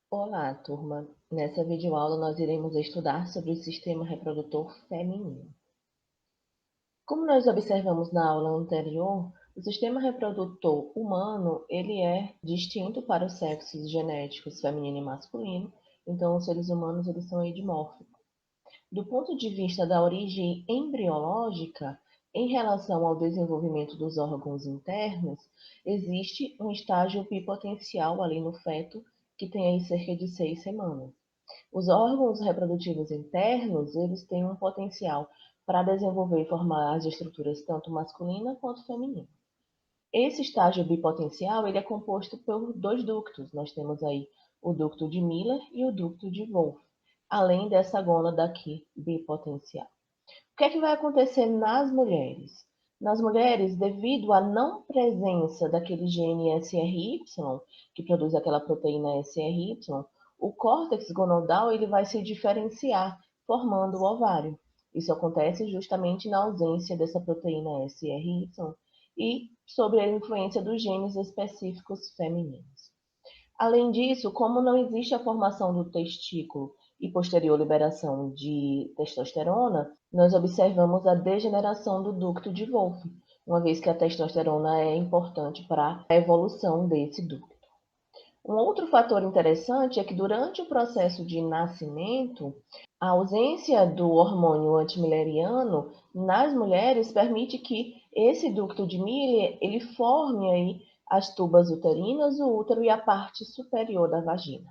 Olá, turma! Nessa videoaula nós iremos estudar sobre o sistema reprodutor feminino. Como nós observamos na aula anterior, o sistema reprodutor humano ele é distinto para os sexos genéticos feminino e masculino, então os seres humanos eles são edimórficos. Do ponto de vista da origem embriológica, em relação ao desenvolvimento dos órgãos internos, existe um estágio bipotencial ali no feto que tem aí cerca de 6 semanas. Os órgãos reprodutivos internos, eles têm um potencial para desenvolver e formar as estruturas tanto masculina quanto feminina. Esse estágio bipotencial, ele é composto por dois ductos. Nós temos aí o ducto de Miller e o ducto de Wolff, além dessa gônada aqui bipotencial. O que é que vai acontecer nas mulheres? Nas mulheres, devido à não presença daquele gene SRY, que produz aquela proteína SRY, o córtex gonadal ele vai se diferenciar, formando o ovário. Isso acontece justamente na ausência dessa proteína SRY e sob a influência dos genes específicos femininos. Além disso, como não existe a formação do testículo e posterior liberação de testosterona, nós observamos a degeneração do ducto de Wolff, uma vez que a testosterona é importante para a evolução desse ducto. Um outro fator interessante é que durante o processo de nascimento, a ausência do hormônio antimileriano nas mulheres permite que esse ducto de Miller ele forme aí as tubas uterinas, o útero e a parte superior da vagina.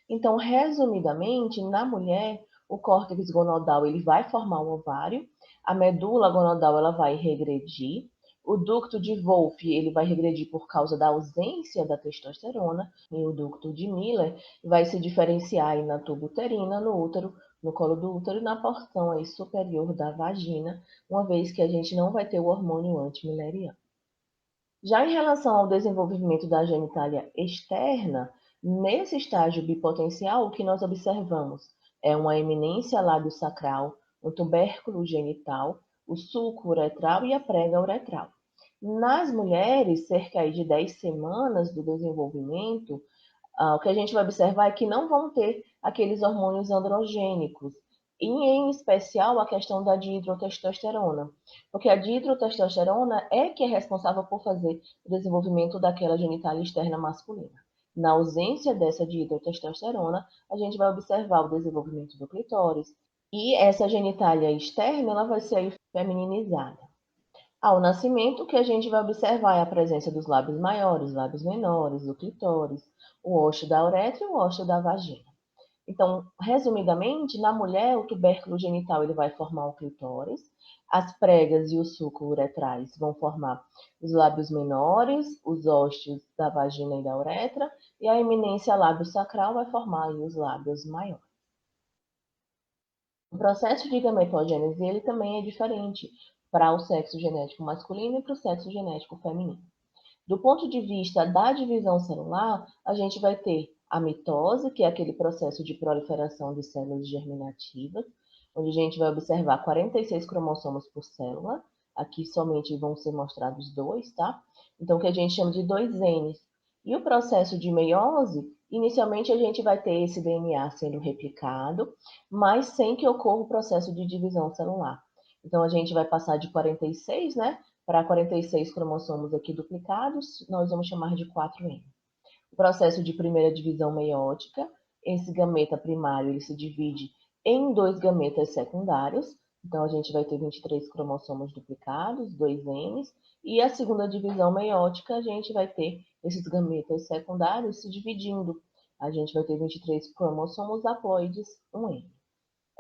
Então, resumidamente, na mulher, o córtex gonadal ele vai formar um ovário, a medula gonadal ela vai regredir, o ducto de Wolff ele vai regredir por causa da ausência da testosterona e o ducto de Miller vai se diferenciar aí na tuba uterina, no útero, no colo do útero e na porção aí superior da vagina, uma vez que a gente não vai ter o hormônio antimileriano. Já em relação ao desenvolvimento da genitália externa, nesse estágio bipotencial, o que nós observamos é uma eminência lábio-sacral, um tubérculo genital, o sulco uretral e a prega uretral. Nas mulheres, cerca de 10 semanas do desenvolvimento, o que a gente vai observar é que não vão ter aqueles hormônios androgênicos, e em especial a questão da dihidrotestosterona, porque a dihidrotestosterona é que é responsável por fazer o desenvolvimento daquela genitália externa masculina. Na ausência dessa dihidrotestosterona, a gente vai observar o desenvolvimento do clitóris, e essa genitália externa ela vai ser femininizada. Ao nascimento, o que a gente vai observar é a presença dos lábios maiores, lábios menores, do clitóris, o ósseo da uretra e o ósseo da vagina. Então, resumidamente, na mulher, o tubérculo genital ele vai formar o clitóris, as pregas e os sulcos uretrais vão formar os lábios menores, os ósseos da vagina e da uretra, e a eminência lábio-sacral vai formar os lábios maiores. O processo de gametogênese ele também é diferente para o sexo genético masculino e para o sexo genético feminino. Do ponto de vista da divisão celular, a gente vai ter a mitose, que é aquele processo de proliferação de células germinativas, onde a gente vai observar 46 cromossomos por célula. Aqui somente vão ser mostrados dois, tá? Então, que a gente chama de 2Ns. E o processo de meiose, inicialmente a gente vai ter esse DNA sendo replicado, mas sem que ocorra o processo de divisão celular. Então, a gente vai passar de 46, né, para 46 cromossomos aqui duplicados, nós vamos chamar de 4N. O processo de primeira divisão meiótica, esse gameta primário ele se divide em dois gametas secundários, então a gente vai ter 23 cromossomos duplicados, 2Ns, e a segunda divisão meiótica a gente vai ter esses gametas secundários se dividindo. A gente vai ter 23 cromossomos haploides, 1N.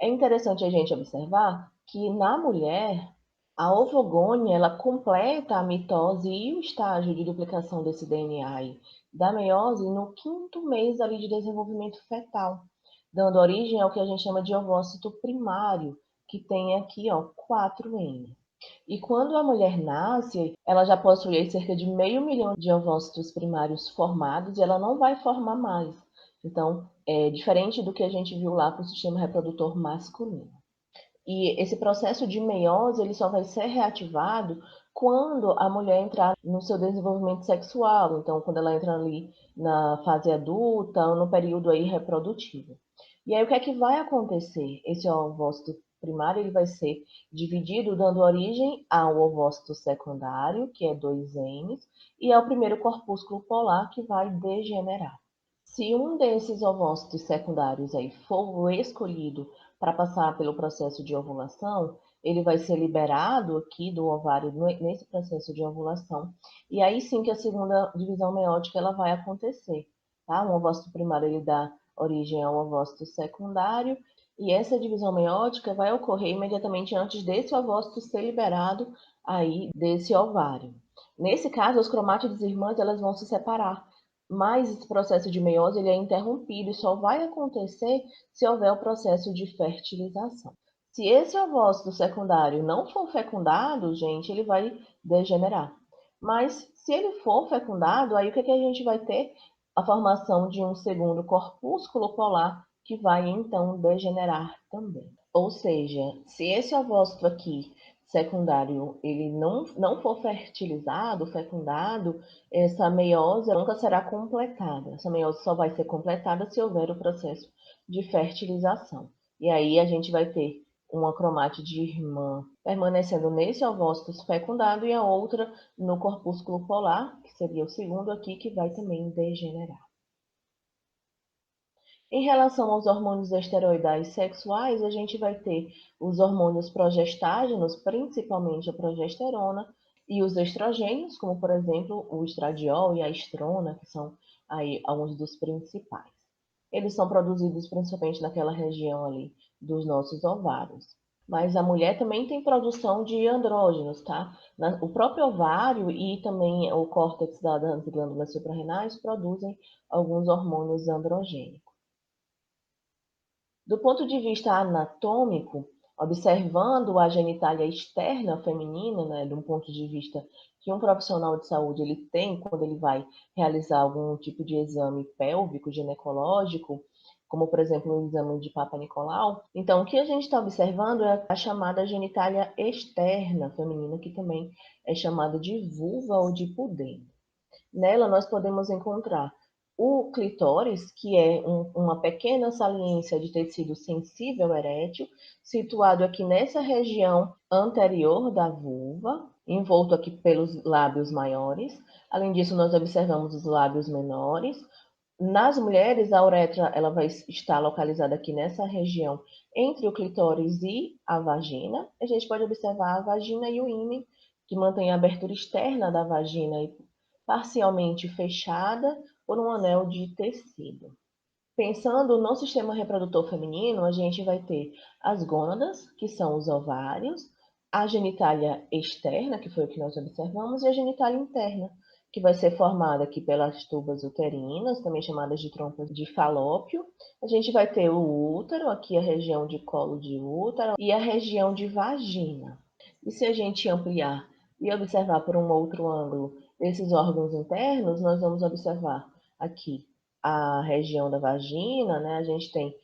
É interessante a gente observar que na mulher, a ovogônia ela completa a mitose e o estágio de duplicação desse DNA aí, da meiose no quinto mês ali de desenvolvimento fetal, dando origem ao que a gente chama de ovócito primário, que tem aqui, ó, 4N. E quando a mulher nasce, ela já possui cerca de 500 mil de ovócitos primários formados e ela não vai formar mais. Então, é diferente do que a gente viu lá para o sistema reprodutor masculino. E esse processo de meiose ele só vai ser reativado quando a mulher entrar no seu desenvolvimento sexual, então quando ela entra ali na fase adulta, ou no período aí reprodutivo. E aí o que é que vai acontecer? Esse ovócito primário ele vai ser dividido, dando origem ao ovócito secundário, que é 2N, e ao primeiro corpúsculo polar, que vai degenerar. Se um desses ovócitos secundários aí for escolhido para passar pelo processo de ovulação, ele vai ser liberado aqui do ovário nesse processo de ovulação, e aí sim que a segunda divisão meiótica ela vai acontecer, tá? Um ovócito primário ele dá origem ao ovócito secundário, e essa divisão meiótica vai ocorrer imediatamente antes desse ovócito ser liberado aí desse ovário. Nesse caso, as cromátides irmãs elas vão se separar, mas esse processo de meiose ele é interrompido e só vai acontecer se houver o processo de fertilização. Se esse ovócito secundário não for fecundado, gente, ele vai degenerar. Mas se ele for fecundado, aí o que, que a gente vai ter? A formação de um segundo corpúsculo polar que vai então degenerar também. Ou seja, se esse ovócito aqui secundário ele não for fertilizado, fecundado, essa meiose nunca será completada. Essa meiose só vai ser completada se houver o processo de fertilização. E aí a gente vai ter uma cromátide irmã permanecendo nesse ovócito fecundado e a outra no corpúsculo polar, que seria o segundo aqui, que vai também degenerar. Em relação aos hormônios esteroidais sexuais, a gente vai ter os hormônios progestágenos, principalmente a progesterona, e os estrogênios, como por exemplo o estradiol e a estrona, que são aí alguns dos principais. Eles são produzidos principalmente naquela região ali dos nossos ovários. Mas a mulher também tem produção de andrógenos, tá? O próprio ovário e também o córtex das glândulas suprarrenais produzem alguns hormônios androgênicos. Do ponto de vista anatômico, observando a genitália externa feminina, né, de um ponto de vista que um profissional de saúde ele tem quando ele vai realizar algum tipo de exame pélvico, ginecológico, como por exemplo o exame de Papa Nicolau. Então, o que a gente está observando é a chamada genitália externa feminina, que também é chamada de vulva ou de pudendo. Nela, nós podemos encontrar o clitóris, que é uma pequena saliência de tecido sensível erétil, situado aqui nessa região anterior da vulva, envolto aqui pelos lábios maiores. Além disso, nós observamos os lábios menores. Nas mulheres, a uretra ela vai estar localizada aqui nessa região entre o clitóris e a vagina. A gente pode observar a vagina e o ímen, que mantém a abertura externa da vagina e parcialmente fechada por um anel de tecido. Pensando no sistema reprodutor feminino, a gente vai ter as gônadas, que são os ovários, a genitália externa, que foi o que nós observamos, e a genitália interna, que vai ser formada aqui pelas tubas uterinas, também chamadas de trompas de falópio. A gente vai ter o útero, aqui a região de colo de útero, e a região de vagina. E se a gente ampliar e observar por um outro ângulo esses órgãos internos, nós vamos observar aqui a região da vagina, né? A gente tem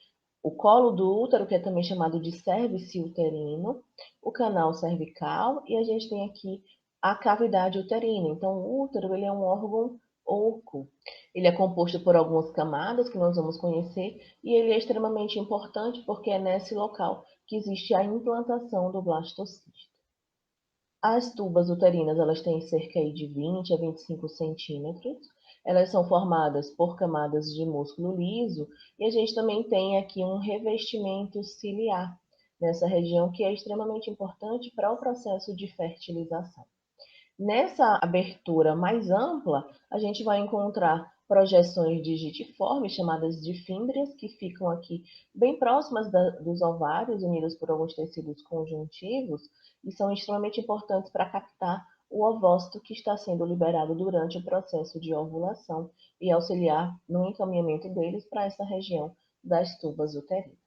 o colo do útero, que é também chamado de cérvix uterino, o canal cervical, e a gente tem aqui a cavidade uterina. Então, o útero ele é um órgão oco. Ele é composto por algumas camadas que nós vamos conhecer, e ele é extremamente importante porque é nesse local que existe a implantação do blastocisto. As tubas uterinas, elas têm cerca de 20 a 25 centímetros. Elas são formadas por camadas de músculo liso e a gente também tem aqui um revestimento ciliar nessa região que é extremamente importante para o processo de fertilização. Nessa abertura mais ampla, a gente vai encontrar projeções digitiformes, chamadas de fímbrias, que ficam aqui bem próximas dos ovários, unidas por alguns tecidos conjuntivos, e são extremamente importantes para captar o ovócito que está sendo liberado durante o processo de ovulação e auxiliar no encaminhamento deles para essa região das tubas uterinas.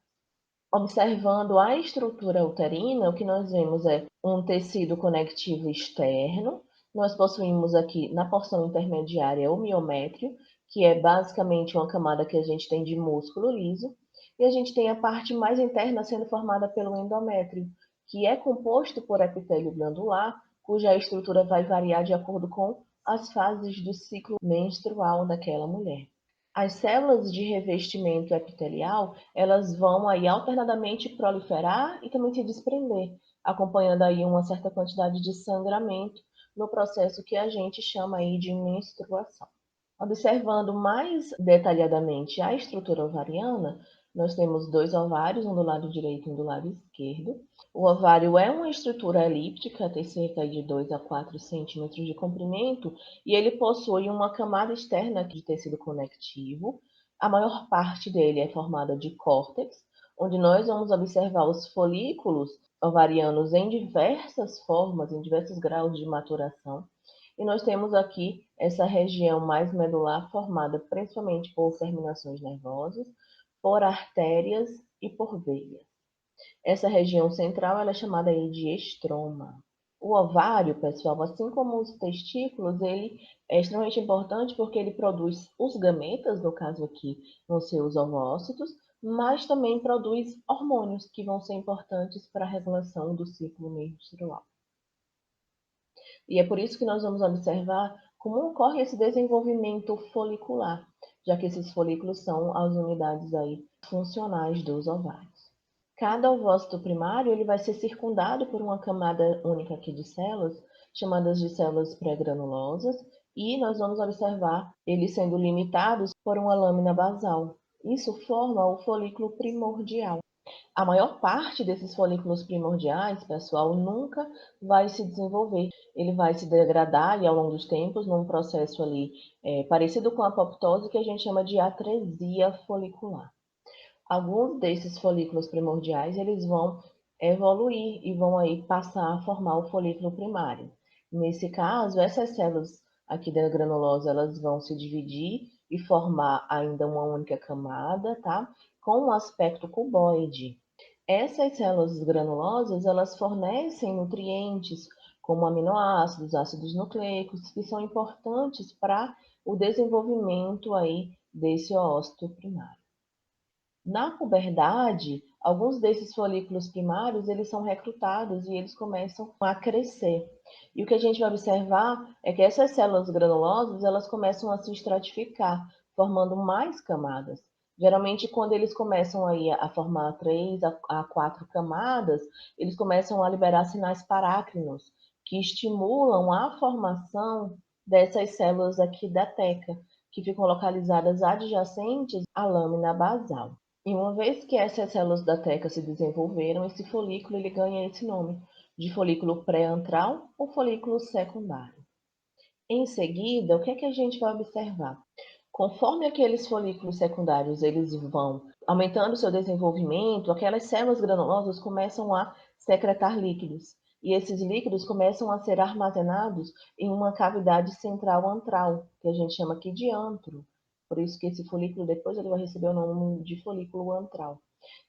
Observando a estrutura uterina, o que nós vemos é um tecido conectivo externo. Nós possuímos aqui na porção intermediária o miométrio, que é basicamente uma camada que a gente tem de músculo liso, e a gente tem a parte mais interna sendo formada pelo endométrio, que é composto por epitélio glandular, cuja estrutura vai variar de acordo com as fases do ciclo menstrual daquela mulher. As células de revestimento epitelial, elas vão aí alternadamente proliferar e também se desprender, acompanhando aí uma certa quantidade de sangramento no processo que a gente chama aí de menstruação. Observando mais detalhadamente a estrutura ovariana, nós temos dois ovários, um do lado direito e um do lado esquerdo. O ovário é uma estrutura elíptica, tem cerca de 2 a 4 centímetros de comprimento, e ele possui uma camada externa de tecido conectivo. A maior parte dele é formada de córtex, onde nós vamos observar os folículos ovarianos em diversas formas, em diversos graus de maturação. E nós temos aqui essa região mais medular formada principalmente por terminações nervosas, por artérias e por veias. Essa região central ela é chamada aí de estroma. O ovário, pessoal, assim como os testículos, ele é extremamente importante porque ele produz os gametas, no caso aqui, vão ser os ovócitos, mas também produz hormônios que vão ser importantes para a regulação do ciclo menstrual. E é por isso que nós vamos observar como ocorre esse desenvolvimento folicular, já que esses folículos são as unidades aí funcionais dos ovários. Cada ovócito primário ele vai ser circundado por uma camada única aqui de células, chamadas de células pré-granulosas, e nós vamos observar eles sendo limitados por uma lâmina basal. Isso forma o folículo primordial. A maior parte desses folículos primordiais, pessoal, nunca vai se desenvolver. Ele vai se degradar e ao longo dos tempos num processo ali parecido com a apoptose que a gente chama de atresia folicular. Alguns desses folículos primordiais eles vão evoluir e vão aí passar a formar o folículo primário. Nesse caso, essas células aqui da granulosa elas vão se dividir e formar ainda uma única camada, tá? Com um aspecto cuboide. Essas células granulosas, elas fornecem nutrientes como aminoácidos, ácidos nucleicos, que são importantes para o desenvolvimento aí desse ócito primário. Na puberdade, alguns desses folículos primários, eles são recrutados e eles começam a crescer. E o que a gente vai observar é que essas células granulosas, elas começam a se estratificar, formando mais camadas. Geralmente, quando eles começam aí a formar 3 a 4 camadas, eles começam a liberar sinais parácrinos, que estimulam a formação dessas células aqui da teca, que ficam localizadas adjacentes à lâmina basal. E uma vez que essas células da teca se desenvolveram, esse folículo ele ganha esse nome de folículo pré-antral ou folículo secundário. Em seguida, o que é que a gente vai observar? Conforme aqueles folículos secundários eles vão aumentando seu desenvolvimento, aquelas células granulosas começam a secretar líquidos. E esses líquidos começam a ser armazenados em uma cavidade central antral, que a gente chama aqui de antro. Por isso que esse folículo depois ele vai receber o nome de folículo antral.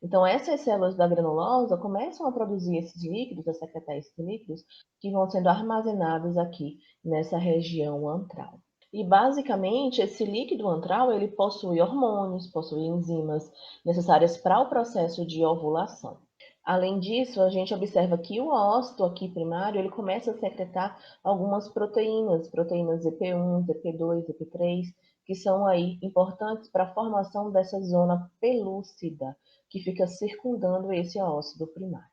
Então, essas células da granulosa começam a produzir esses líquidos, a secretar esses líquidos, que vão sendo armazenados aqui nessa região antral. E basicamente esse líquido antral ele possui hormônios, possui enzimas necessárias para o processo de ovulação. Além disso, a gente observa que o ócito aqui primário ele começa a secretar algumas proteínas, proteínas EP1, EP2, EP3, que são aí importantes para a formação dessa zona pelúcida que fica circundando esse ócito primário.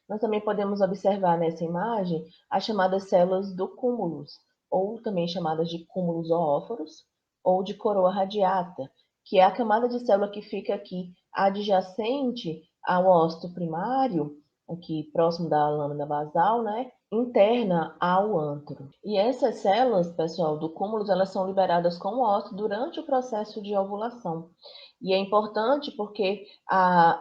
Nós também podemos observar nessa imagem as chamadas células do cúmulus, ou também chamadas de cúmulos oóforos, ou de coroa radiata, que é a camada de célula que fica aqui adjacente ao ócito primário, aqui próximo da lâmina basal, né? Interna ao antro. E essas células, pessoal, do cúmulo, elas são liberadas com o ócito durante o processo de ovulação. E é importante porque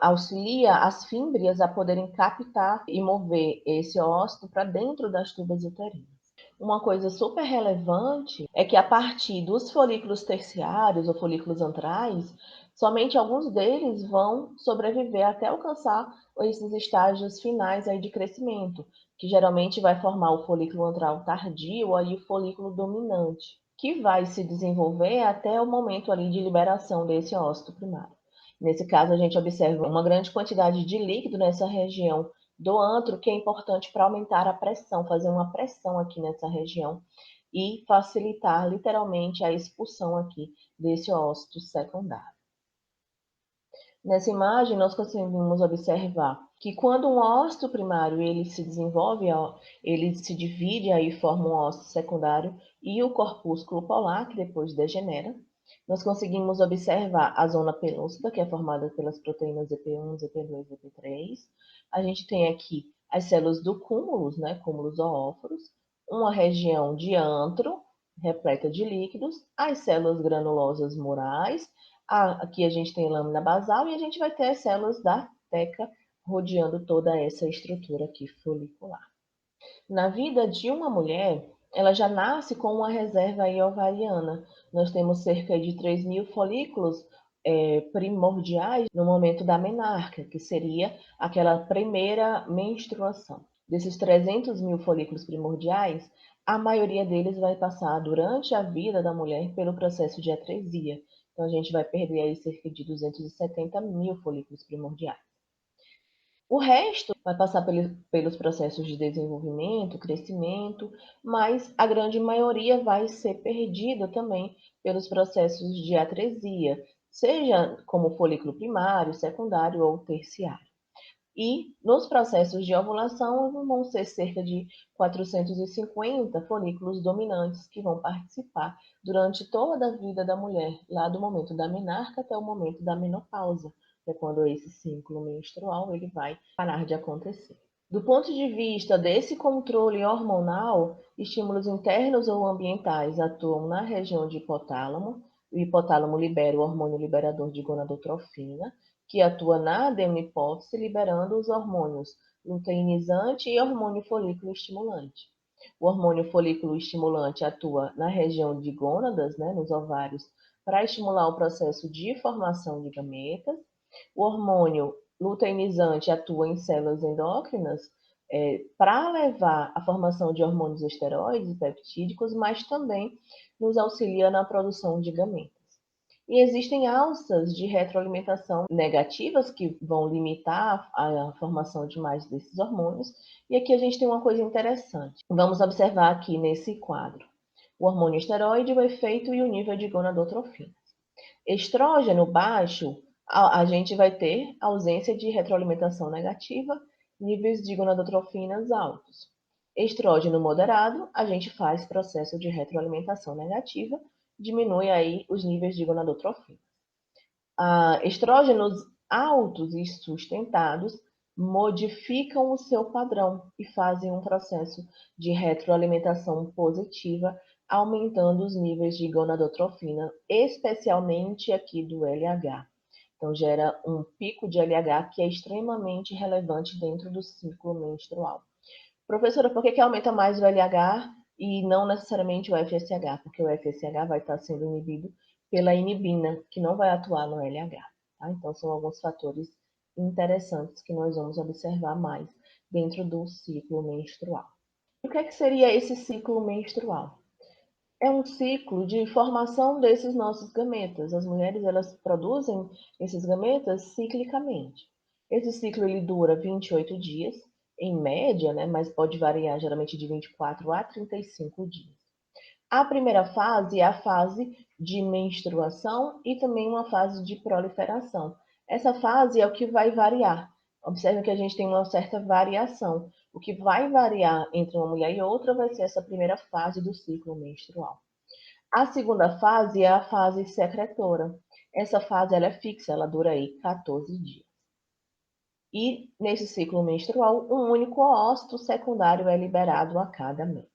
auxilia as fímbrias a poderem captar e mover esse ócito para dentro das tubas uterinas. Uma coisa super relevante é que a partir dos folículos terciários ou folículos antrais, somente alguns deles vão sobreviver até alcançar esses estágios finais aí de crescimento, que geralmente vai formar o folículo antral tardio ou aí o folículo dominante, que vai se desenvolver até o momento ali de liberação desse ócito primário. Nesse caso, a gente observa uma grande quantidade de líquido nessa região do antro, que é importante para aumentar a pressão, fazer uma pressão aqui nessa região e facilitar literalmente a expulsão aqui desse ócito secundário. Nessa imagem, nós conseguimos observar que quando um ócito primário ele se desenvolve, ele se divide, aí forma um ócito secundário e o corpúsculo polar, que depois degenera. Nós conseguimos observar a zona pelúcida, que é formada pelas proteínas EP1, EP2, EP3. A gente tem aqui as células do cúmulos, né, cúmulos oóforos, uma região de antro, repleta de líquidos, as células granulosas murais. Aqui a gente tem lâmina basal e a gente vai ter as células da teca rodeando toda essa estrutura aqui folicular. Na vida de uma mulher, ela já nasce com uma reserva aí ovariana. Nós temos cerca de 3.000 folículos primordiais no momento da menarca, que seria aquela primeira menstruação. Desses 300.000 folículos primordiais, a maioria deles vai passar durante a vida da mulher pelo processo de atresia. Então, a gente vai perder aí cerca de 270.000 folículos primordiais. O resto vai passar pelos processos de desenvolvimento, crescimento, mas a grande maioria vai ser perdida também pelos processos de atresia, seja como folículo primário, secundário ou terciário. E nos processos de ovulação vão ser cerca de 450 folículos dominantes que vão participar durante toda a vida da mulher, lá do momento da menarca até o momento da menopausa, que é quando esse ciclo menstrual ele vai parar de acontecer. Do ponto de vista desse controle hormonal, estímulos internos ou ambientais atuam na região de hipotálamo. O hipotálamo libera o hormônio liberador de gonadotrofina, que atua na adenohipófise, liberando os hormônios luteinizante e hormônio folículo estimulante. O hormônio folículo estimulante atua na região de gônadas, né, nos ovários, para estimular o processo de formação de gametas. O hormônio luteinizante atua em células endócrinas para levar à formação de hormônios esteroides e peptídicos, mas também nos auxilia na produção de gametas. E existem alças de retroalimentação negativas que vão limitar a formação de mais desses hormônios. E aqui a gente tem uma coisa interessante. Vamos observar aqui nesse quadro o hormônio esteroide, o efeito e o nível de gonadotrofina. Estrógeno baixo, a gente vai ter ausência de retroalimentação negativa, níveis de gonadotrofinas altos. Estrógeno moderado, a gente faz processo de retroalimentação negativa, diminui aí os níveis de gonadotrofina. Estrógenos altos e sustentados modificam o seu padrão e fazem um processo de retroalimentação positiva, aumentando os níveis de gonadotrofina, especialmente aqui do LH. Então, gera um pico de LH que é extremamente relevante dentro do ciclo menstrual. Professora, por que aumenta mais o LH e não necessariamente o FSH? Porque o FSH vai estar sendo inibido pela inibina, que não vai atuar no LH. Tá? Então, são alguns fatores interessantes que nós vamos observar mais dentro do ciclo menstrual. O que seria esse ciclo menstrual? É um ciclo de formação desses nossos gametas. As mulheres elas produzem esses gametas ciclicamente. Esse ciclo ele dura 28 dias, em média, né, mas pode variar geralmente de 24 a 35 dias. A primeira fase é a fase de menstruação e também uma fase de proliferação. Essa fase é o que vai variar. Observe que a gente tem uma certa variação. O que vai variar entre uma mulher e outra vai ser essa primeira fase do ciclo menstrual. A segunda fase é a fase secretora. Essa fase ela é fixa, ela dura aí 14 dias. E nesse ciclo menstrual, um único ócito secundário é liberado a cada mês.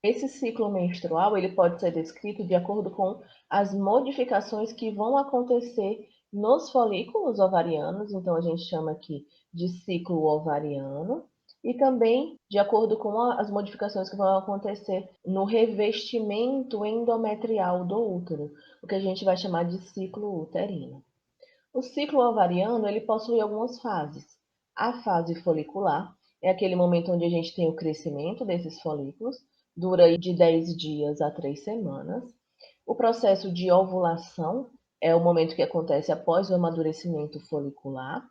Esse ciclo menstrual ele pode ser descrito de acordo com as modificações que vão acontecer nos folículos ovarianos, então a gente chama aqui de ciclo ovariano, e também de acordo com as modificações que vão acontecer no revestimento endometrial do útero, o que a gente vai chamar de ciclo uterino. O ciclo ovariano ele possui algumas fases. A fase folicular é aquele momento onde a gente tem o crescimento desses folículos, dura de 10 dias a 3 semanas. O processo de ovulação é o momento que acontece após o amadurecimento folicular.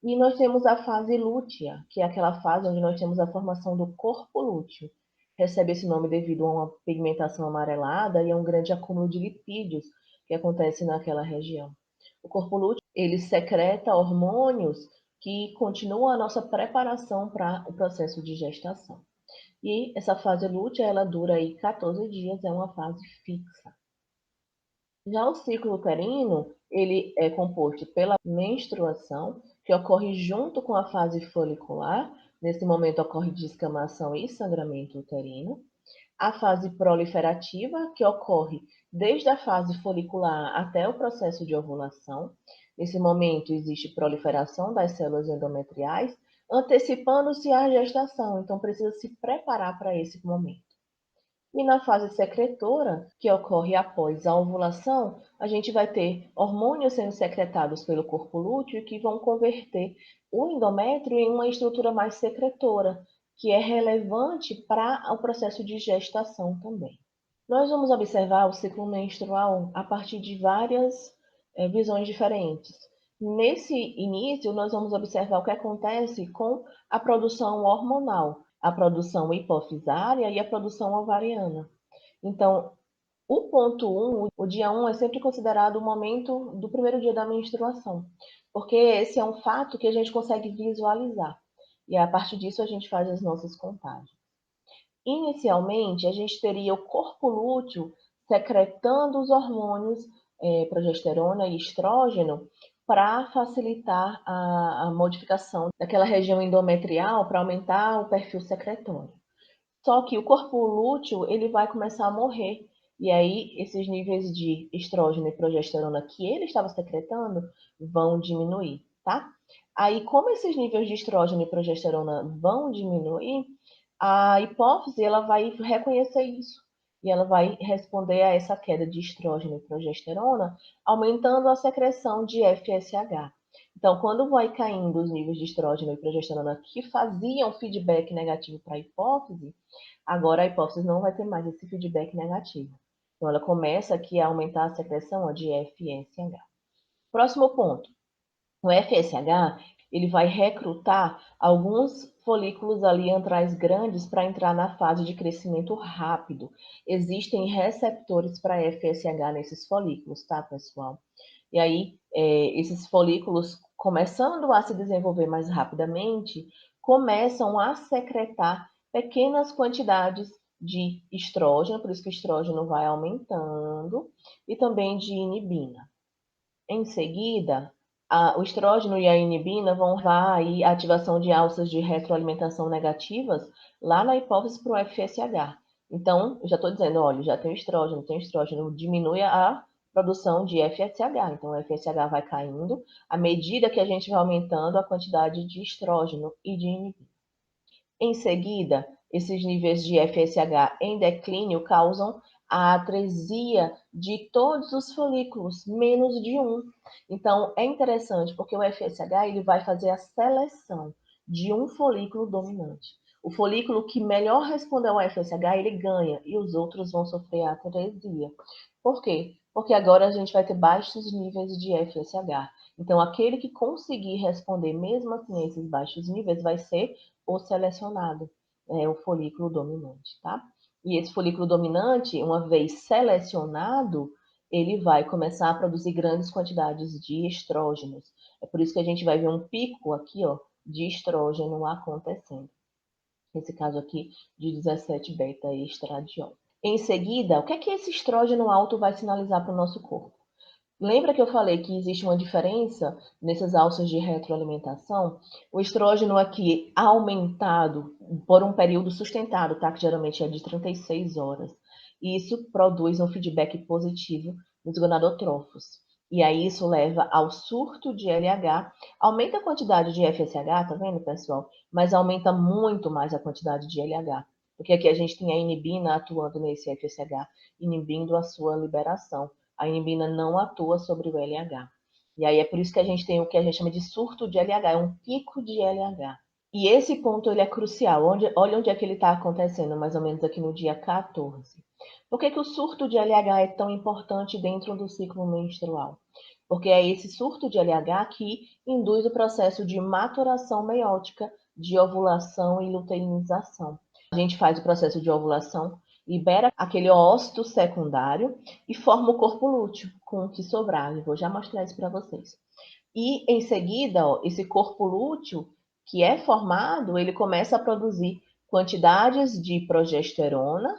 E nós temos a fase lútea, que é aquela fase onde nós temos a formação do corpo lúteo. Recebe esse nome devido a uma pigmentação amarelada e a um grande acúmulo de lipídios que acontece naquela região. O corpo lúteo, ele secreta hormônios que continuam a nossa preparação para o processo de gestação. E essa fase lútea, ela dura aí 14 dias, é uma fase fixa. Já o ciclo uterino, ele é composto pela menstruação, que ocorre junto com a fase folicular. Nesse momento ocorre descamação e sangramento uterino. A fase proliferativa, que ocorre desde a fase folicular até o processo de ovulação. Nesse momento existe proliferação das células endometriais, antecipando-se a gestação, então precisa se preparar para esse momento. E na fase secretora, que ocorre após a ovulação, a gente vai ter hormônios sendo secretados pelo corpo lúteo que vão converter o endométrio em uma estrutura mais secretora, que é relevante para o processo de gestação também. Nós vamos observar o ciclo menstrual a partir de várias visões diferentes. Nesse início, nós vamos observar o que acontece com a produção hormonal, a produção hipofisária e a produção ovariana. Então, o ponto 1, o dia 1 é sempre considerado o momento do primeiro dia da menstruação, porque esse é um fato que a gente consegue visualizar. E a partir disso a gente faz as nossas contagens. Inicialmente, a gente teria o corpo lúteo secretando os hormônios progesterona e estrógeno para facilitar a modificação daquela região endometrial para aumentar o perfil secretório. Só que o corpo lúteo ele vai começar a morrer e aí esses níveis de estrógeno e progesterona que ele estava secretando vão diminuir, tá? Aí, como esses níveis de estrógeno e progesterona vão diminuir, a hipófise ela vai reconhecer isso e ela vai responder a essa queda de estrógeno e progesterona, aumentando a secreção de FSH. Então, quando vai caindo os níveis de estrógeno e progesterona que faziam feedback negativo para a hipófise, agora a hipófise não vai ter mais esse feedback negativo. Então, ela começa aqui a aumentar a secreção de FSH. Próximo ponto. O FSH, ele vai recrutar alguns folículos ali antrais grandes para entrar na fase de crescimento rápido. Existem receptores para FSH nesses folículos, tá, pessoal? E aí, esses folículos, começando a se desenvolver mais rapidamente, começam a secretar pequenas quantidades de estrógeno, por isso que o estrógeno vai aumentando, e também de inibina. Em seguida, o estrógeno e a inibina vão levar aí a ativação de alças de retroalimentação negativas lá na hipófise para o FSH. Então, eu já estou dizendo, olha, já tem estrógeno, diminui a produção de FSH. Então, o FSH vai caindo à medida que a gente vai aumentando a quantidade de estrógeno e de inibina. Em seguida, esses níveis de FSH em declínio causam a atresia de todos os folículos, menos de um. Então, é interessante, porque o FSH ele vai fazer a seleção de um folículo dominante. O folículo que melhor responder ao FSH, ele ganha, e os outros vão sofrer a atresia. Por quê? Porque agora a gente vai ter baixos níveis de FSH. Então, aquele que conseguir responder mesmo assim a esses baixos níveis vai ser o selecionado, o folículo dominante, tá? E esse folículo dominante, uma vez selecionado, ele vai começar a produzir grandes quantidades de estrógenos. É por isso que a gente vai ver um pico aqui, ó, de estrógeno acontecendo. Nesse caso aqui, de 17 beta-estradiol. Em seguida, o que é que esse estrógeno alto vai sinalizar para o nosso corpo? Lembra que eu falei que existe uma diferença nessas alças de retroalimentação? O estrógeno aqui aumentado por um período sustentado, tá? Que geralmente é de 36 horas. E isso produz um feedback positivo nos gonadotrófos. E aí isso leva ao surto de LH, aumenta a quantidade de FSH, tá vendo, pessoal? Mas aumenta muito mais a quantidade de LH. Porque aqui a gente tem a inibina atuando nesse FSH, inibindo a sua liberação. A inibina não atua sobre o LH. E aí é por isso que a gente tem o que a gente chama de surto de LH, é um pico de LH. E esse ponto ele é crucial. Olha onde é que ele está acontecendo, mais ou menos aqui no dia 14. Por que o surto de LH é tão importante dentro do ciclo menstrual? porque é esse surto de LH que induz o processo de maturação meiótica, de ovulação e luteinização. A gente faz o processo de ovulação, libera aquele ócito secundário e forma o corpo lúteo com o que sobrar. Eu vou já mostrar isso para vocês. E em seguida, ó, esse corpo lúteo que é formado, ele começa a produzir quantidades de progesterona.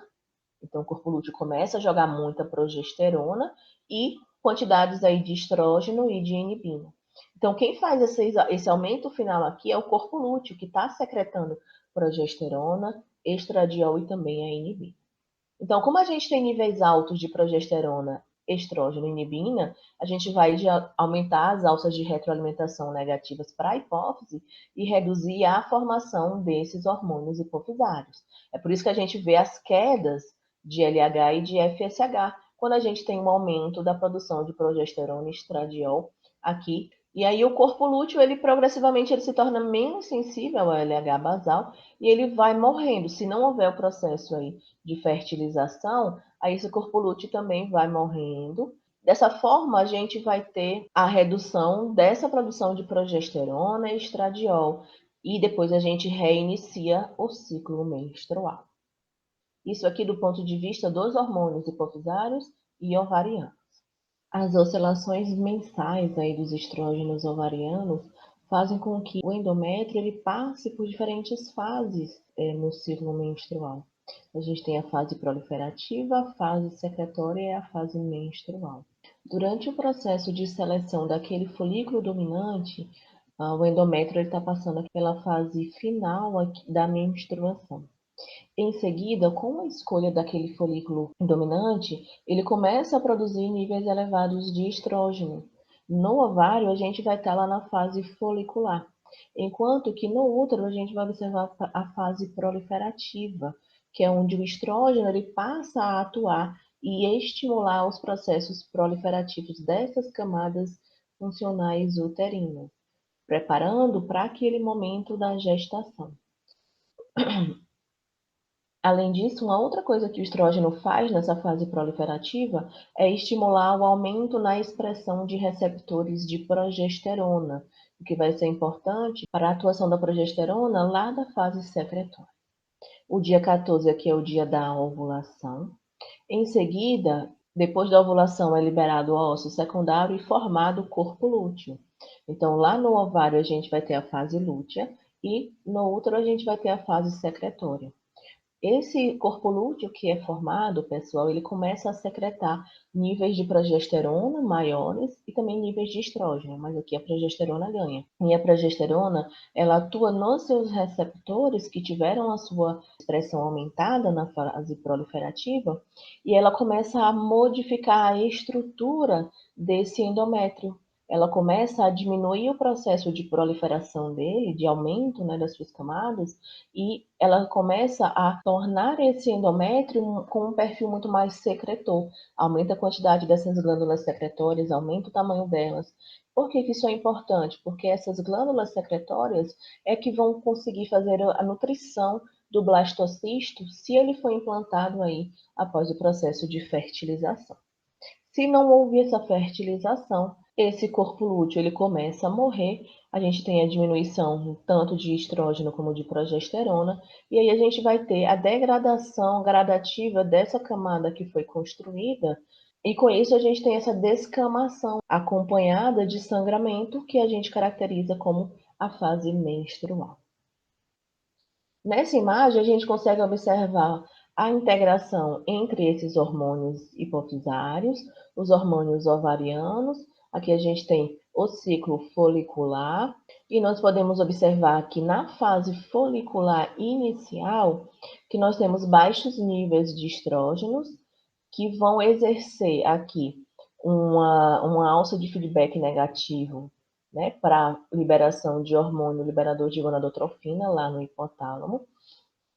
Então, o corpo lúteo começa a jogar muita progesterona e quantidades aí de estrógeno e de inibina. Então, quem faz esse aumento final aqui é o corpo lúteo, que está secretando progesterona, estradiol e também a inibina. Então, como a gente tem níveis altos de progesterona, estrógeno e inibina, a gente vai aumentar as alças de retroalimentação negativas para a hipófise e reduzir a formação desses hormônios hipofisários. É por isso que a gente vê as quedas de LH e de FSH, quando a gente tem um aumento da produção de progesterona e estradiol aqui. E aí o corpo lúteo, ele progressivamente ele se torna menos sensível ao LH basal e ele vai morrendo. Se não houver o processo aí de fertilização, aí esse corpo lúteo também vai morrendo. Dessa forma, a gente vai ter a redução dessa produção de progesterona e estradiol, e depois a gente reinicia o ciclo menstrual. Isso aqui do ponto de vista dos hormônios hipofisários e ovarianos. As oscilações mensais aí dos estrógenos ovarianos fazem com que o endométrio ele passe por diferentes fases no ciclo menstrual. A gente tem a fase proliferativa, a fase secretória e a fase menstrual. Durante o processo de seleção daquele folículo dominante, o endométrio está passando pela fase final da menstruação. Em seguida, com a escolha daquele folículo dominante, ele começa a produzir níveis elevados de estrógeno. No ovário, a gente vai estar lá na fase folicular, enquanto que no útero a gente vai observar a fase proliferativa, que é onde o estrógeno ele passa a atuar e estimular os processos proliferativos dessas camadas funcionais uterinas, preparando para aquele momento da gestação. Além disso, uma outra coisa que o estrógeno faz nessa fase proliferativa é estimular o aumento na expressão de receptores de progesterona, o que vai ser importante para a atuação da progesterona lá da fase secretória. O dia 14 aqui é o dia da ovulação. Em seguida, depois da ovulação é liberado o ósseo secundário e formado o corpo lúteo. Então, lá no ovário a gente vai ter a fase lútea e no útero a gente vai ter a fase secretória. Esse corpo lúteo que é formado, pessoal, ele começa a secretar níveis de progesterona maiores e também níveis de estrógeno, mas aqui a progesterona ganha. E a progesterona, ela atua nos seus receptores que tiveram a sua expressão aumentada na fase proliferativa e ela começa a modificar a estrutura desse endométrio. Ela começa a diminuir o processo de proliferação dele, de aumento, né, das suas camadas, e ela começa a tornar esse endométrio com um perfil muito mais secretor. Aumenta a quantidade dessas glândulas secretórias, aumenta o tamanho delas. Por que isso é importante? Porque essas glândulas secretórias é que vão conseguir fazer a nutrição do blastocisto se ele for implantado aí após o processo de fertilização. Se não houve essa fertilização, esse corpo lúteo ele começa a morrer, a gente tem a diminuição tanto de estrógeno como de progesterona, e aí a gente vai ter a degradação gradativa dessa camada que foi construída, e com isso a gente tem essa descamação acompanhada de sangramento que a gente caracteriza como a fase menstrual. Nessa imagem, a gente consegue observar a integração entre esses hormônios hipofisários, os hormônios ovarianos. Aqui a gente tem o ciclo folicular e nós podemos observar que na fase folicular inicial, que nós temos baixos níveis de estrógenos que vão exercer aqui uma alça de feedback negativo, né, para liberação de hormônio liberador de gonadotrofina lá no hipotálamo,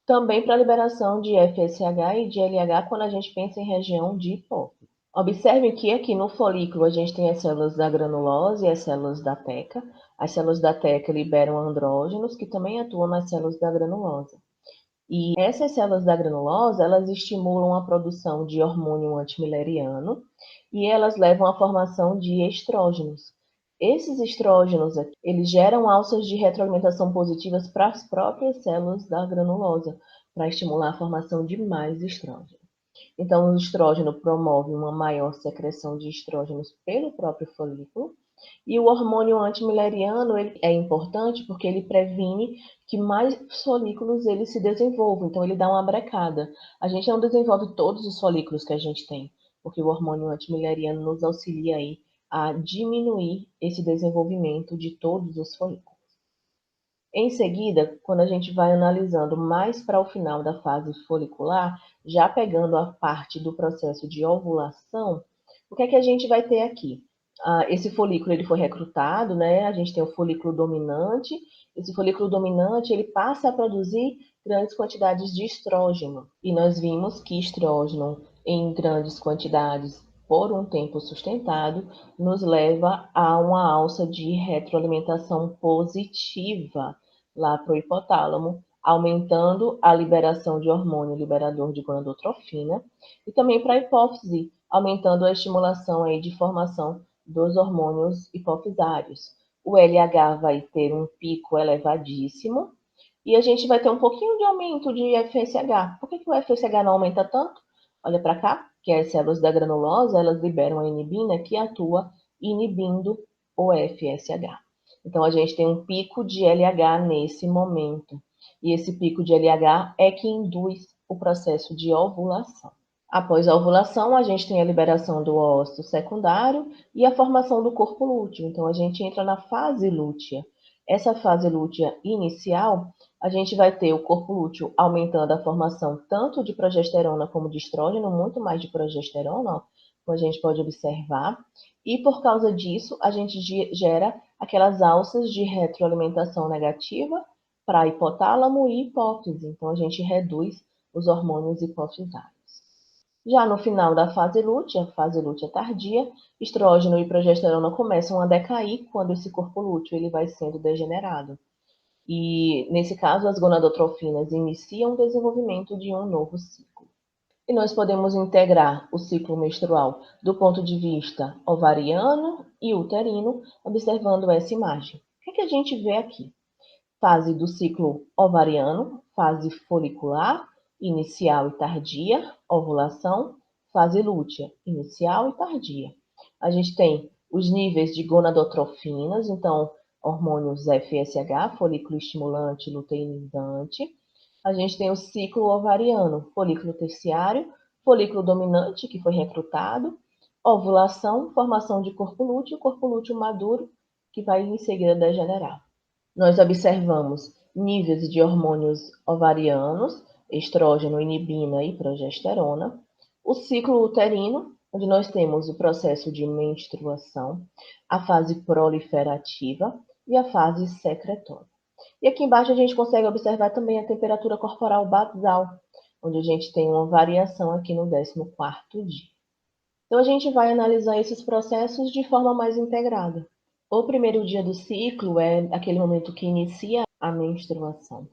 também para liberação de FSH e de LH quando a gente pensa em região de hipófise. Observe que aqui no folículo a gente tem as células da granulose e as células da teca. As células da teca liberam andrógenos que também atuam nas células da granulose. E essas células da granulosa, elas estimulam a produção de hormônio antimileriano e elas levam à formação de estrógenos. Esses estrógenos, eles geram alças de retroalimentação positivas para as próprias células da granulosa, para estimular a formação de mais estrógeno. Então, o estrógeno promove uma maior secreção de estrógenos pelo próprio folículo, e o hormônio antimileriano ele é importante porque ele previne que mais folículos ele se desenvolvam, então ele dá uma brecada. A gente não desenvolve todos os folículos que a gente tem, porque o hormônio antimileriano nos auxilia aí a diminuir esse desenvolvimento de todos os folículos. Em seguida, quando a gente vai analisando mais para o final da fase folicular, já pegando a parte do processo de ovulação, o que é que a gente vai ter aqui? Esse folículo ele foi recrutado, né? A gente tem o folículo dominante. Esse folículo dominante ele passa a produzir grandes quantidades de estrógeno. E nós vimos que estrógeno em grandes quantidades por um tempo sustentado nos leva a uma alça de retroalimentação positiva lá para o hipotálamo, aumentando a liberação de hormônio liberador de gonadotrofina e também para a hipófise, aumentando a estimulação aí de formação dos hormônios hipofisários. O LH vai ter um pico elevadíssimo e a gente vai ter um pouquinho de aumento de FSH. Por que o FSH não aumenta tanto? Olha para cá, que as células da granulosa, elas liberam a inibina que atua inibindo o FSH. Então, a gente tem um pico de LH nesse momento. E esse pico de LH é que induz o processo de ovulação. Após a ovulação, a gente tem a liberação do óvulo secundário e a formação do corpo lúteo. Então, a gente entra na fase lútea. Essa fase lútea inicial, a gente vai ter o corpo lúteo aumentando a formação tanto de progesterona como de estrógeno, muito mais de progesterona, como a gente pode observar. E por causa disso, a gente gera aquelas alças de retroalimentação negativa para hipotálamo e hipófise. Então, a gente reduz os hormônios hipofisários. Já no final da fase lútea tardia, estrógeno e progesterona começam a decair quando esse corpo lúteo ele vai sendo degenerado. E, nesse caso, as gonadotrofinas iniciam o desenvolvimento de um novo ciclo. E nós podemos integrar o ciclo menstrual do ponto de vista ovariano e uterino, observando essa imagem. O que a gente vê aqui? Fase do ciclo ovariano, fase folicular, inicial e tardia, ovulação, fase lútea, inicial e tardia. A gente tem os níveis de gonadotrofinas, então hormônios FSH, folículo estimulante, luteinizante. A gente tem o ciclo ovariano, folículo terciário, folículo dominante, que foi recrutado, ovulação, formação de corpo lúteo maduro, que vai em seguida degenerar. Nós observamos níveis de hormônios ovarianos, estrógeno, inibina e progesterona, o ciclo uterino, onde nós temos o processo de menstruação, a fase proliferativa e a fase secretória. E aqui embaixo a gente consegue observar também a temperatura corporal basal, onde a gente tem uma variação aqui no 14º dia. Então, a gente vai analisar esses processos de forma mais integrada. O primeiro dia do ciclo é aquele momento que inicia a menstruação.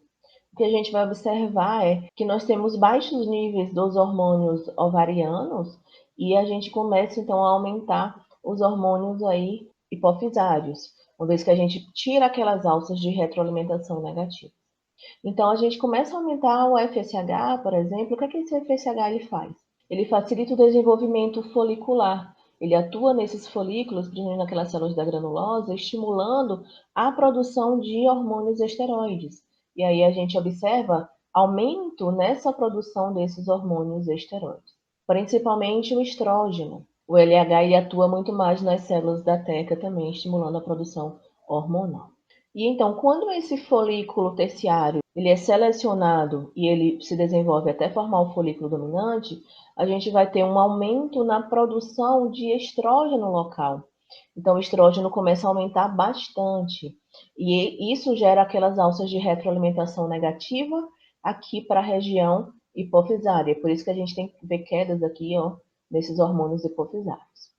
O que a gente vai observar é que nós temos baixos níveis dos hormônios ovarianos e a gente começa então a aumentar os hormônios aí hipofisários, uma vez que a gente tira aquelas alças de retroalimentação negativa. Então a gente começa a aumentar o FSH, por exemplo. O que é que esse FSH ele faz? Ele facilita o desenvolvimento folicular. Ele atua nesses folículos, principalmente naquelas células da granulosa, estimulando a produção de hormônios esteroides. E aí a gente observa aumento nessa produção desses hormônios esteroides, principalmente o estrógeno. O LH ele atua muito mais nas células da teca também, estimulando a produção hormonal. E então, quando esse folículo terciário ele é selecionado e ele se desenvolve até formar o folículo dominante, a gente vai ter um aumento na produção de estrógeno local. Então, o estrógeno começa a aumentar bastante. E isso gera aquelas alças de retroalimentação negativa aqui para a região hipofisária. Por isso que a gente tem que ver quedas aqui, ó, nesses hormônios hipofisários.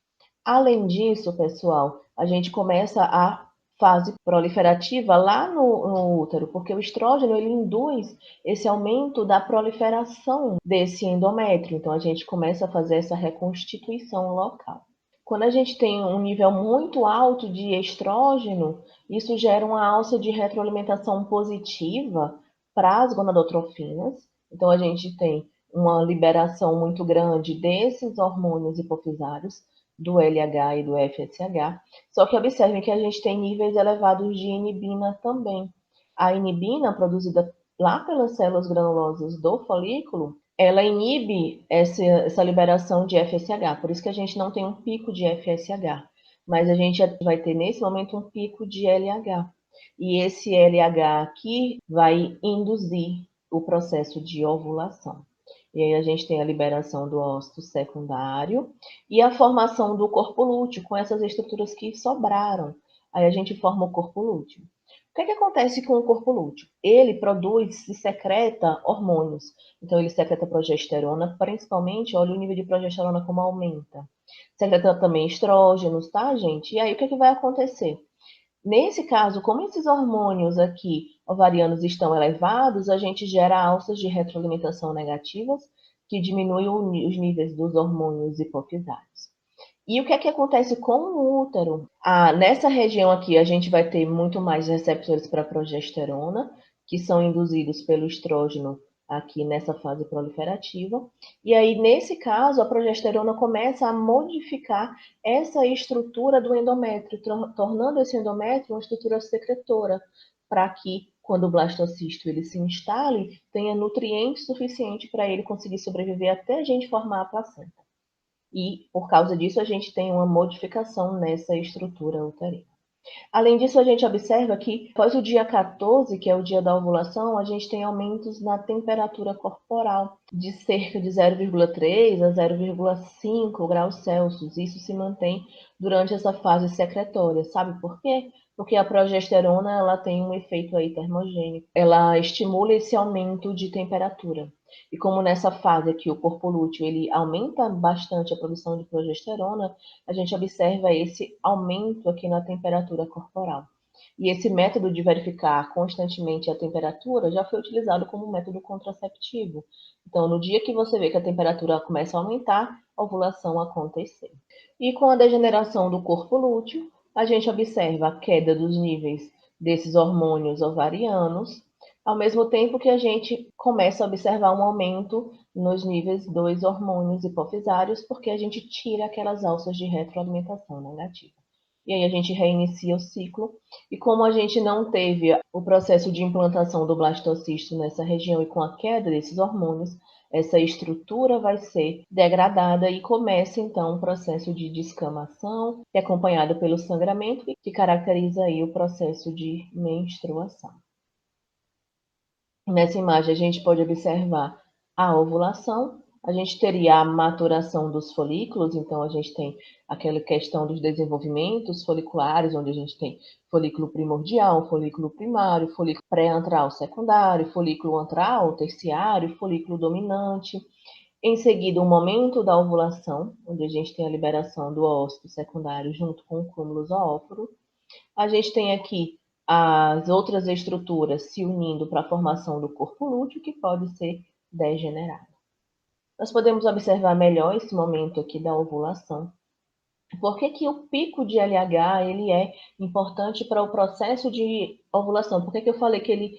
Além disso, pessoal, a gente começa a fase proliferativa lá no útero, porque o estrógeno ele induz esse aumento da proliferação desse endométrio. Então, a gente começa a fazer essa reconstituição local. Quando a gente tem um nível muito alto de estrógeno, isso gera uma alça de retroalimentação positiva para as gonadotrofinas. Então, a gente tem uma liberação muito grande desses hormônios hipofisários, do LH e do FSH. Só que observem que a gente tem níveis elevados de inibina também. A inibina, produzida lá pelas células granulosas do folículo, ela inibe essa liberação de FSH, por isso que a gente não tem um pico de FSH, mas a gente vai ter nesse momento um pico de LH. E esse LH aqui vai induzir o processo de ovulação. E aí a gente tem a liberação do ócito secundário e a formação do corpo lúteo com essas estruturas que sobraram. Aí a gente forma o corpo lúteo. O que acontece com o corpo lúteo? Ele produz e secreta hormônios. Então, ele secreta progesterona, principalmente, olha o nível de progesterona como aumenta. Secreta também estrógenos, tá, gente? E aí, o que vai acontecer? Nesse caso, como esses hormônios aqui ovarianos estão elevados, a gente gera alças de retroalimentação negativas, que diminuem os níveis dos hormônios hipofisários. E o que acontece com o útero? Nessa região aqui, a gente vai ter muito mais receptores para progesterona, que são induzidos pelo estrógeno aqui nessa fase proliferativa. E aí, nesse caso, a progesterona começa a modificar essa estrutura do endométrio, tornando esse endométrio uma estrutura secretora, para que, quando o blastocisto ele se instale, tenha nutrientes suficientes para ele conseguir sobreviver até a gente formar a placenta. E, por causa disso, a gente tem uma modificação nessa estrutura uterina. Além disso, a gente observa que, após o dia 14, que é o dia da ovulação, a gente tem aumentos na temperatura corporal de cerca de 0,3 a 0,5 graus Celsius. Isso se mantém durante essa fase secretória. Sabe por quê? Porque a progesterona ela tem um efeito aí termogênico. Ela estimula esse aumento de temperatura. E como nessa fase aqui o corpo lúteo ele aumenta bastante a produção de progesterona, a gente observa esse aumento aqui na temperatura corporal. E esse método de verificar constantemente a temperatura já foi utilizado como método contraceptivo. Então, no dia que você vê que a temperatura começa a aumentar, a ovulação aconteceu. E com a degeneração do corpo lúteo, a gente observa a queda dos níveis desses hormônios ovarianos, ao mesmo tempo que a gente começa a observar um aumento nos níveis dos hormônios hipofisários, porque a gente tira aquelas alças de retroalimentação negativa. E aí a gente reinicia o ciclo. E como a gente não teve o processo de implantação do blastocisto nessa região e com a queda desses hormônios, essa estrutura vai ser degradada e começa então um processo de descamação, que é acompanhado pelo sangramento, que caracteriza aí o processo de menstruação. Nessa imagem, a gente pode observar a ovulação, a gente teria a maturação dos folículos, então a gente tem aquela questão dos desenvolvimentos foliculares, onde a gente tem folículo primordial, folículo primário, folículo pré-antral secundário, folículo antral terciário, folículo dominante. Em seguida, o momento da ovulação, onde a gente tem a liberação do óvulo secundário junto com o cúmulo zoóforo. A gente tem aqui as outras estruturas se unindo para a formação do corpo lúteo, que pode ser degenerado. Nós podemos observar melhor esse momento aqui da ovulação. Por que o pico de LH ele é importante para o processo de ovulação? Por que eu falei que ele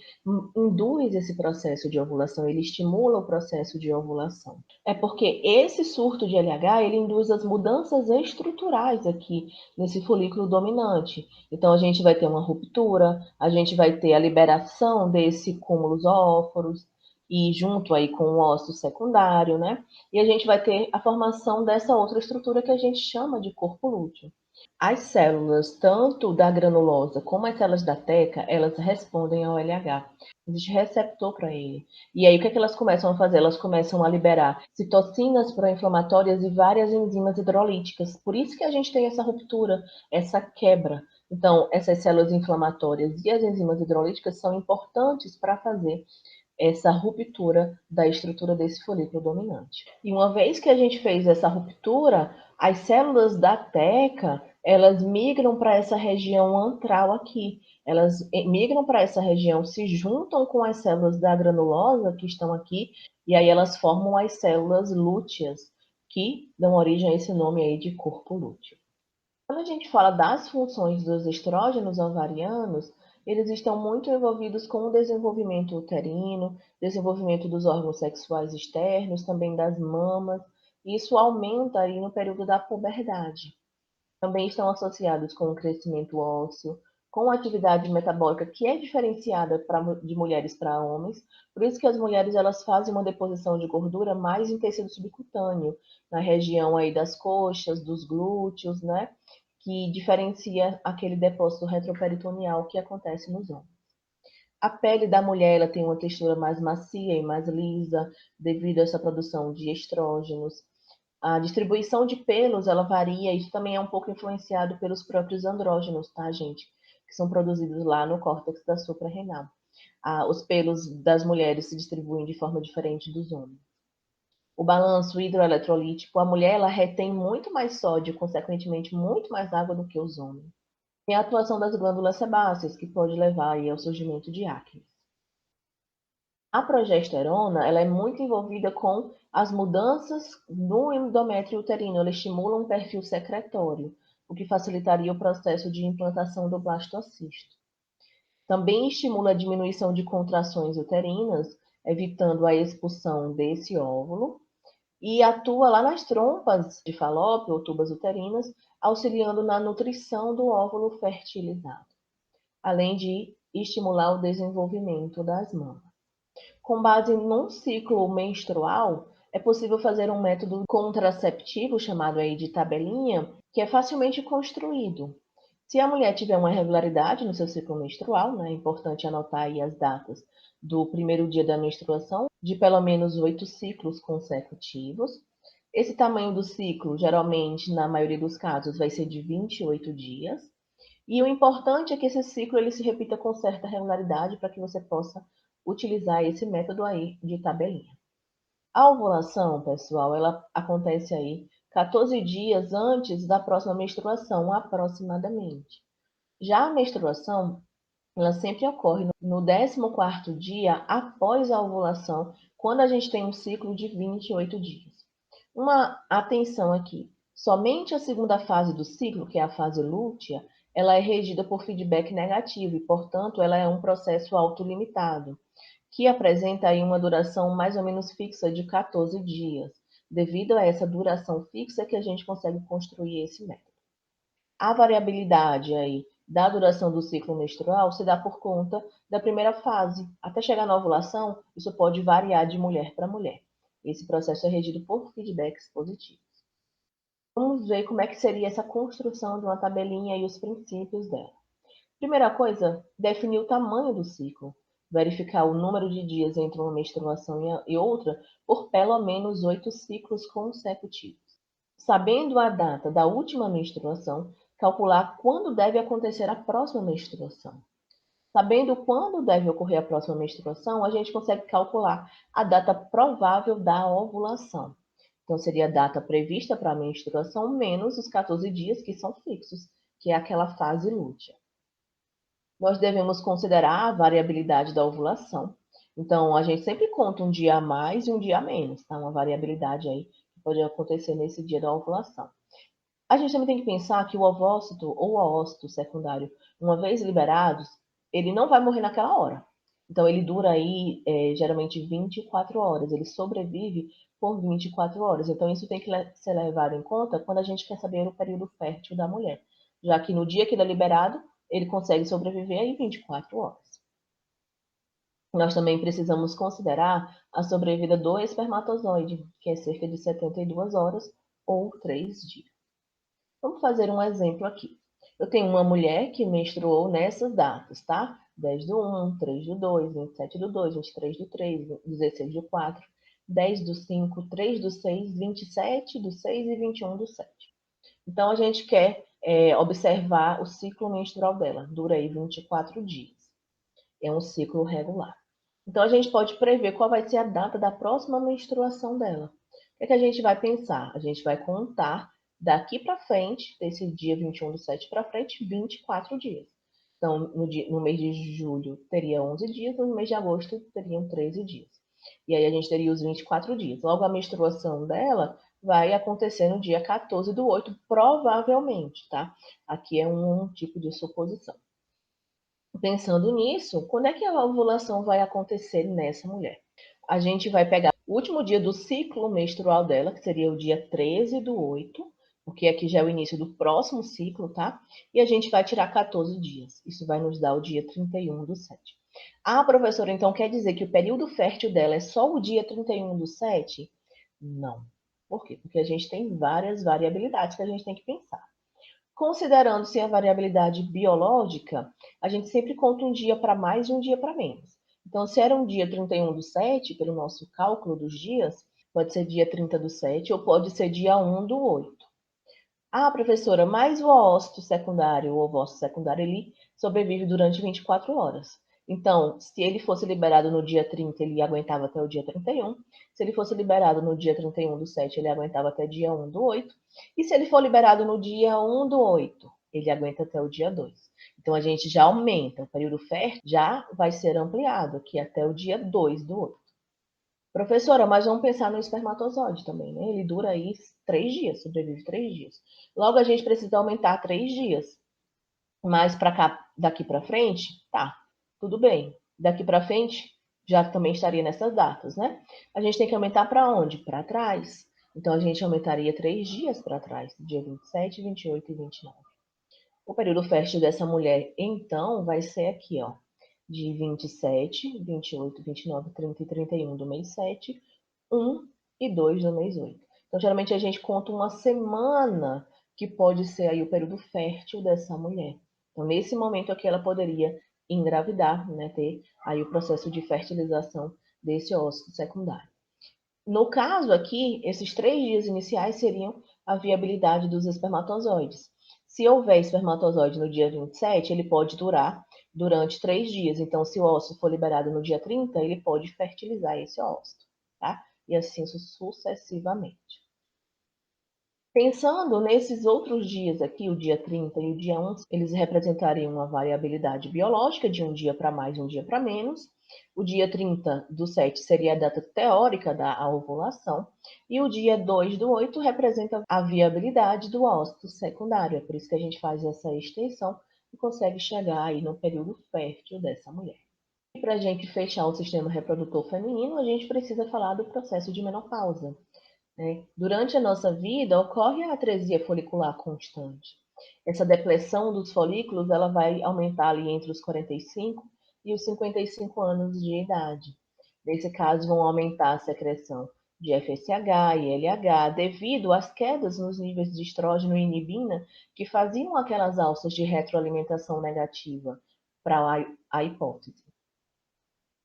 induz esse processo de ovulação, ele estimula o processo de ovulação? É porque esse surto de LH ele induz as mudanças estruturais aqui nesse folículo dominante. Então, a gente vai ter uma ruptura, a gente vai ter a liberação desse cúmulo zoóforos, e junto aí com o ósseo secundário, né? E a gente vai ter a formação dessa outra estrutura que a gente chama de corpo lúteo. As células, tanto da granulosa como as células da teca, elas respondem ao LH. Existe receptor para ele. E aí, o que elas começam a fazer? Elas começam a liberar citocinas pró-inflamatórias e várias enzimas hidrolíticas. Por isso que a gente tem essa ruptura, essa quebra. Então, essas células inflamatórias e as enzimas hidrolíticas são importantes para fazer essa ruptura da estrutura desse folículo dominante. E uma vez que a gente fez essa ruptura, as células da teca, elas migram para essa região antral aqui. Elas migram para essa região, se juntam com as células da granulosa que estão aqui, e aí elas formam as células lúteas, que dão origem a esse nome aí de corpo lúteo. Quando a gente fala das funções dos estrógenos ovarianos, eles estão muito envolvidos com o desenvolvimento uterino, desenvolvimento dos órgãos sexuais externos, também das mamas, e isso aumenta aí no período da puberdade. Também estão associados com o crescimento ósseo, com a atividade metabólica que é diferenciada de mulheres para homens. Por isso que as mulheres elas fazem uma deposição de gordura mais em tecido subcutâneo, na região aí das coxas, dos glúteos, né? Que diferencia aquele depósito retroperitoneal que acontece nos homens. A pele da mulher ela tem uma textura mais macia e mais lisa, devido a essa produção de estrógenos. A distribuição de pelos, ela varia, isso também é um pouco influenciado pelos próprios andrógenos, tá, gente? Que são produzidos lá no córtex da suprarrenal. Os pelos das mulheres se distribuem de forma diferente dos homens. O balanço hidroeletrolítico, a mulher ela retém muito mais sódio, consequentemente muito mais água do que os homens. E a atuação das glândulas sebáceas, que pode levar aí ao surgimento de acne. A progesterona, ela é muito envolvida com as mudanças no endométrio uterino, ela estimula um perfil secretório, o que facilitaria o processo de implantação do blastocisto. Também estimula a diminuição de contrações uterinas, evitando a expulsão desse óvulo, e atua lá nas trompas de Falópio ou tubas uterinas, auxiliando na nutrição do óvulo fertilizado, além de estimular o desenvolvimento das mamas. Com base num ciclo menstrual, é possível fazer um método contraceptivo chamado aí de tabelinha, que é facilmente construído. Se a mulher tiver uma irregularidade no seu ciclo menstrual, né, é importante anotar aí as datas do primeiro dia da menstruação, de pelo menos 8 ciclos consecutivos. Esse tamanho do ciclo, geralmente, na maioria dos casos, vai ser de 28 dias. E o importante é que esse ciclo ele se repita com certa regularidade para que você possa utilizar esse método aí de tabelinha. A ovulação, pessoal, ela acontece aí 14 dias antes da próxima menstruação, aproximadamente. Já a menstruação, ela sempre ocorre no 14º dia após a ovulação, quando a gente tem um ciclo de 28 dias. Uma atenção aqui, somente a segunda fase do ciclo, que é a fase lútea, ela é regida por feedback negativo e, portanto, ela é um processo autolimitado, que apresenta aí uma duração mais ou menos fixa de 14 dias. Devido a essa duração fixa que a gente consegue construir esse método. A variabilidade aí da duração do ciclo menstrual se dá por conta da primeira fase. Até chegar na ovulação, isso pode variar de mulher para mulher. Esse processo é regido por feedbacks positivos. Vamos ver como é que seria essa construção de uma tabelinha e os princípios dela. Primeira coisa, definir o tamanho do ciclo. Verificar o número de dias entre uma menstruação e outra por pelo menos 8 ciclos consecutivos. Sabendo a data da última menstruação, calcular quando deve acontecer a próxima menstruação. Sabendo quando deve ocorrer a próxima menstruação, a gente consegue calcular a data provável da ovulação. Então, seria a data prevista para a menstruação menos os 14 dias que são fixos, que é aquela fase lútea. Nós devemos considerar a variabilidade da ovulação. Então, a gente sempre conta um dia a mais e um dia a menos, tá? Uma variabilidade aí que pode acontecer nesse dia da ovulação. A gente também tem que pensar que o ovócito ou o oócito secundário, uma vez liberados, ele não vai morrer naquela hora. Então, ele dura aí, geralmente, 24 horas. Ele sobrevive por 24 horas. Então, isso tem que ser levado em conta quando a gente quer saber o período fértil da mulher. Já que no dia que ele é liberado, ele consegue sobreviver aí 24 horas. Nós também precisamos considerar a sobrevida do espermatozoide, que é cerca de 72 horas ou 3 dias. Vamos fazer um exemplo aqui. Eu tenho uma mulher que menstruou nessas datas, tá? 10 do 1, 3 do 2, 27 do 2, 23 do 3, 16 do 4, 10 do 5, 3 do 6, 27 do 6 e 21 do 7. Então, a gente quer observar o ciclo menstrual dela. Dura aí 24 dias. É um ciclo regular. Então, a gente pode prever qual vai ser a data da próxima menstruação dela. O que é que a gente vai pensar? A gente vai contar daqui para frente, desse dia 21/7 para frente, 24 dias. Então, no mês de julho teria 11 dias, no mês de agosto teriam 13 dias. E aí a gente teria os 24 dias. Logo, a menstruação dela vai acontecer no dia 14/8, provavelmente, tá? Aqui é um tipo de suposição. Pensando nisso, quando é que a ovulação vai acontecer nessa mulher? A gente vai pegar o último dia do ciclo menstrual dela, que seria o dia 13/8, porque aqui já é o início do próximo ciclo, tá? E a gente vai tirar 14 dias. Isso vai nos dar o dia 31/7. Ah, professora, então quer dizer que o período fértil dela é só o dia 31/7? Não. Por quê? Porque a gente tem várias variabilidades que a gente tem que pensar. Considerando-se a variabilidade biológica, a gente sempre conta um dia para mais e um dia para menos. Então, se era um dia 31/7, pelo nosso cálculo dos dias, pode ser dia 30/7 ou pode ser dia 1/8. Ah, professora, mas o ósito secundário, o ovócito secundário, ele sobrevive durante 24 horas. Então, se ele fosse liberado no dia 30, ele aguentava até o dia 31. Se ele fosse liberado no dia 31/7, ele aguentava até dia 1/8. E se ele for liberado no dia 1/8, ele aguenta até o dia 2. Então, a gente já aumenta. O período fértil já vai ser ampliado aqui até o dia 2/8. Professora, mas vamos pensar no espermatozoide também, né? Ele dura aí 3 dias, sobrevive 3 dias. Logo, a gente precisa aumentar 3 dias. Mas para cá, daqui para frente, tá, tudo bem. Daqui para frente, já também estaria nessas datas, né? A gente tem que aumentar para onde? Para trás. Então, a gente aumentaria 3 dias para trás, dia 27, 28 e 29. O período fértil dessa mulher, então, vai ser aqui, ó, de 27, 28, 29, 30 e 31 do mês 7, 1 e 2 do mês 8. Então, geralmente, a gente conta uma semana que pode ser aí o período fértil dessa mulher. Então, nesse momento aqui, ela poderia engravidar, né, ter aí o processo de fertilização desse óvulo secundário. No caso aqui, esses 3 dias iniciais seriam a viabilidade dos espermatozoides. Se houver espermatozoide no dia 27, ele pode durar durante 3 dias. Então, se o óvulo for liberado no dia 30, ele pode fertilizar esse óvulo, tá? E assim sucessivamente. Pensando nesses outros dias aqui, o dia 30 e o dia 1, eles representariam uma variabilidade biológica de um dia para mais e um dia para menos. O dia 30/7 seria a data teórica da ovulação. E o dia 2/8 representa a viabilidade do óvulo secundário. É por isso que a gente faz essa extensão e consegue chegar aí no período fértil dessa mulher. E para a gente fechar o sistema reprodutor feminino, a gente precisa falar do processo de menopausa, né? Durante a nossa vida, ocorre a atresia folicular constante. Essa depressão dos folículos ela vai aumentar ali entre os 45 e os 55 anos de idade. Nesse caso, vão aumentar a secreção de FSH e LH devido às quedas nos níveis de estrógeno e inibina que faziam aquelas alças de retroalimentação negativa para a hipótese.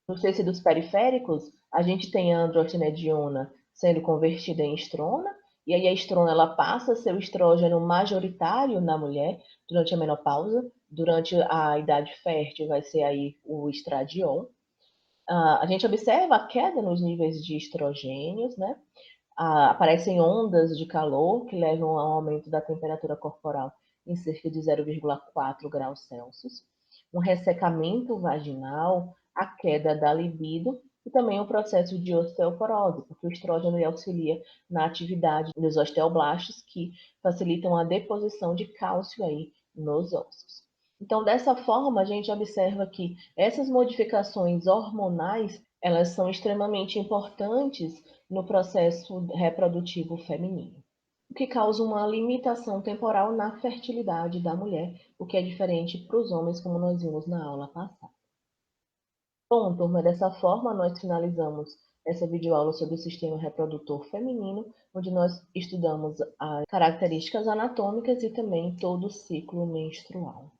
Nos tecidos periféricos, a gente tem a androstenediona sendo convertida em estrona, e aí a estrona ela passa a ser o estrógeno majoritário na mulher durante a menopausa, durante a idade fértil vai ser aí o estradiol. A gente observa a queda nos níveis de estrogênios, né? Aparecem ondas de calor que levam ao aumento da temperatura corporal em cerca de 0,4 graus Celsius, um ressecamento vaginal, a queda da libido e também o processo de osteoporose, porque o estrógeno auxilia na atividade dos osteoblastos que facilitam a deposição de cálcio aí nos ossos. Então, dessa forma, a gente observa que essas modificações hormonais, elas são extremamente importantes no processo reprodutivo feminino, o que causa uma limitação temporal na fertilidade da mulher, o que é diferente para os homens, como nós vimos na aula passada. Bom, turma, dessa forma nós finalizamos essa videoaula sobre o sistema reprodutor feminino, onde nós estudamos as características anatômicas e também todo o ciclo menstrual.